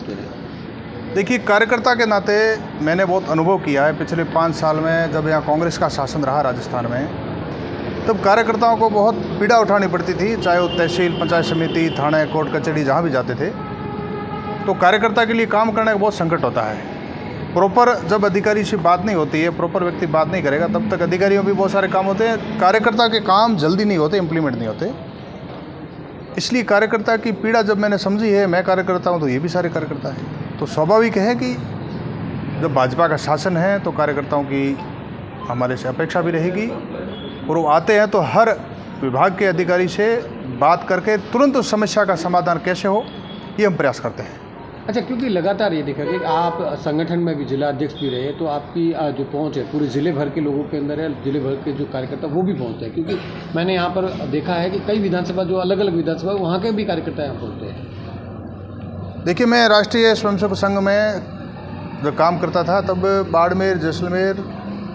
होते रहे। देखिए, कार्यकर्ता के नाते मैंने बहुत अनुभव किया है पिछले 5 साल में। जब यहाँ कांग्रेस का शासन रहा राजस्थान में, तब कार्यकर्ताओं को बहुत पीड़ा उठानी पड़ती थी, चाहे वो तहसील, पंचायत समिति, थाने, कोर्ट कचहरी जहाँ भी जाते थे। तो कार्यकर्ता के लिए काम करने का बहुत संकट होता है। प्रॉपर जब अधिकारी से बात नहीं होती है, प्रॉपर व्यक्ति बात नहीं करेगा, तब तक अधिकारियों भी बहुत सारे काम होते हैं, कार्यकर्ता के काम जल्दी नहीं होते, इम्प्लीमेंट नहीं होते। इसलिए कार्यकर्ता की पीड़ा जब मैंने समझी है, मैं कार्यकर्ता हूँ तो ये भी सारे कार्यकर्ता हैं, तो स्वाभाविक है कि जब भाजपा का शासन है तो कार्यकर्ताओं की हमारे से अपेक्षा भी रहेगी, और वो आते हैं तो हर विभाग के अधिकारी से बात करके तुरंत उस समस्या का समाधान कैसे हो, ये हम प्रयास करते हैं। अच्छा, क्योंकि लगातार ये देखा कि आप संगठन में भी जिला अध्यक्ष भी रहे, तो आपकी जो पहुंच है पूरे ज़िले भर के लोगों के अंदर है, ज़िले भर के जो कार्यकर्ता वो भी पहुंचते हैं। क्योंकि मैंने यहाँ पर देखा है कि कई विधानसभा, जो अलग अलग विधानसभा, वहाँ के भी कार्यकर्ता यहाँ पहुँचते हैं। देखिए, मैं राष्ट्रीय स्वयंसेवक संघ में जब काम करता था, तब बाड़मेर, जैसलमेर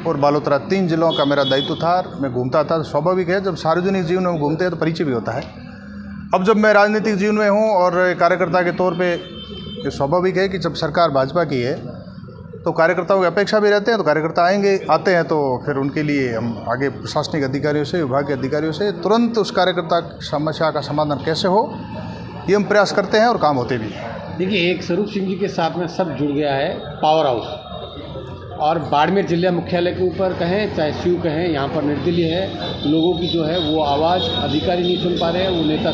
और बालोतरा 3 जिलों का मेरा दायित्व था। मैं घूमता था। स्वाभाविक है, जब सार्वजनिक जीवन में घूमते हैं तो परिचय भी होता है। अब जब मैं राजनीतिक जीवन में हूँ और कार्यकर्ता के तौर पे, ये स्वाभाविक है कि जब सरकार भाजपा की है तो कार्यकर्ताओं की अपेक्षा भी रहते हैं, तो कार्यकर्ता आते हैं तो फिर उनके लिए हम आगे प्रशासनिक अधिकारियों से, विभाग के अधिकारियों से तुरंत उस कार्यकर्ता समस्या का समाधान कैसे हो, ये हम प्रयास करते हैं और काम होते भी हैं। देखिए, एक स्वरूप सिंह जी के साथ में सब जुड़ गया है पावर हाउस, और बाड़मेर जिला मुख्यालय के ऊपर कहें चाहे सीयू कहें, यहाँ पर निर्दलीय है, लोगों की जो है वो आवाज़ अधिकारी नहीं सुन पा रहे हैं, वो नेता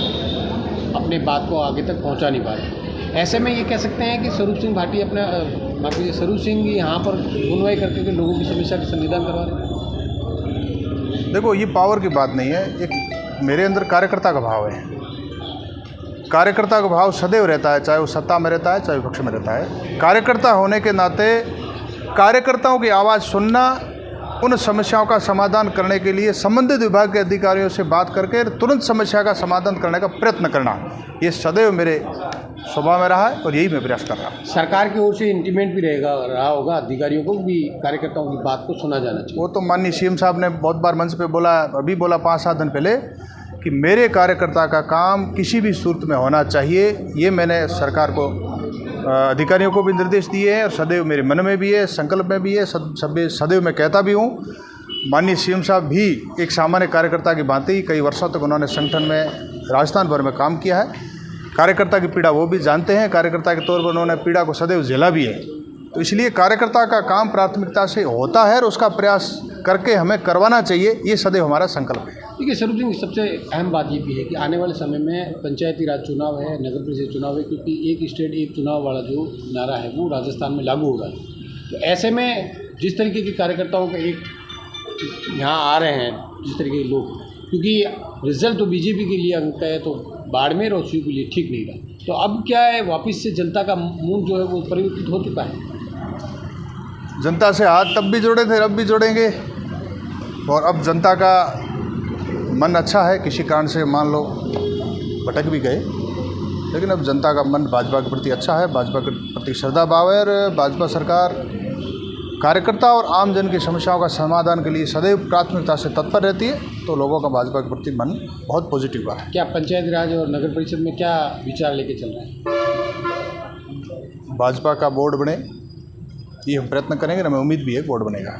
अपने बात को आगे तक पहुँचा नहीं पा रहे। ऐसे में ये कह सकते हैं कि स्वरूप सिंह भाटी अपना स्वरूप सिंह यहाँ पर सुनवाई करके के लोगों की समस्या का संविधान करवा रहे हैं। देखो, ये पावर की बात नहीं है, एक मेरे अंदर कार्यकर्ता का भाव है। कार्यकर्ता का भाव सदैव रहता है, चाहे वो सत्ता में रहता है, चाहे विपक्ष में रहता है। कार्यकर्ता होने के नाते कार्यकर्ताओं की आवाज़ सुनना, उन समस्याओं का समाधान करने के लिए संबंधित विभाग के अधिकारियों से बात करके तुरंत समस्या का समाधान करने का प्रयत्न करना, ये सदैव मेरे स्वभाव में रहा है और यही मैं प्रयास कर रहा हूँ। सरकार की ओर से इंटीमेट भी रहा होगा अधिकारियों को भी कार्यकर्ताओं की बात को सुना जाना चाहिए। वो तो माननीय सीएम साहब ने बहुत बार मंच पे बोला, अभी बोला 5-7 दिन पहले, कि मेरे कार्यकर्ता का काम किसी भी सूरत में होना चाहिए। ये मैंने सरकार को, अधिकारियों को भी निर्देश दिए हैं और सदैव मेरे मन में भी है, संकल्प में भी है, सदैव मैं कहता भी हूँ। माननीय सीएम साहब भी एक सामान्य कार्यकर्ता की भांति कई वर्षों तक उन्होंने संगठन में राजस्थान भर में काम किया है। कार्यकर्ता की पीड़ा वो भी जानते हैं, कार्यकर्ता के तौर पर उन्होंने पीड़ा को सदैव झेला भी है। तो इसलिए कार्यकर्ता का काम प्राथमिकता से होता है और उसका प्रयास करके हमें करवाना चाहिए, ये सदैव हमारा संकल्प है। देखिए स्वरूप सिंह, सबसे अहम बात ये भी है कि आने वाले समय में पंचायती राज चुनाव है, नगर परिषद चुनाव है, क्योंकि एक स्टेट एक चुनाव वाला जो नारा है वो राजस्थान में लागू हो रहा है। तो ऐसे में जिस तरीके के कार्यकर्ताओं का एक यहाँ आ रहे हैं, जिस तरीके के लोग, क्योंकि रिजल्ट तो बीजेपी के लिए अंक है, तो बाड़मेर और सीयू के लिए ठीक नहीं रहा, तो अब क्या है, वापस से जनता का मूड जो है वो परिवर्तित हो चुका है। जनता से हाथ तब भी जोड़े थे, अब भी जोड़ेंगे, और अब जनता का मन अच्छा है। किसी कारण से मान लो भटक भी गए, लेकिन अब जनता का मन भाजपा के प्रति अच्छा है, भाजपा के प्रति श्रद्धा भाव है, और भाजपा सरकार कार्यकर्ता और आम जन की समस्याओं का समाधान के लिए सदैव प्राथमिकता से तत्पर रहती है। तो लोगों का भाजपा के प्रति मन बहुत पॉजिटिव हुआ है। क्या पंचायती राज और नगर परिषद में क्या विचार लेके चल रहे हैं? भाजपा का बोर्ड बने, ये हम प्रयत्न करेंगे, हमें उम्मीद भी है बोर्ड बनेगा।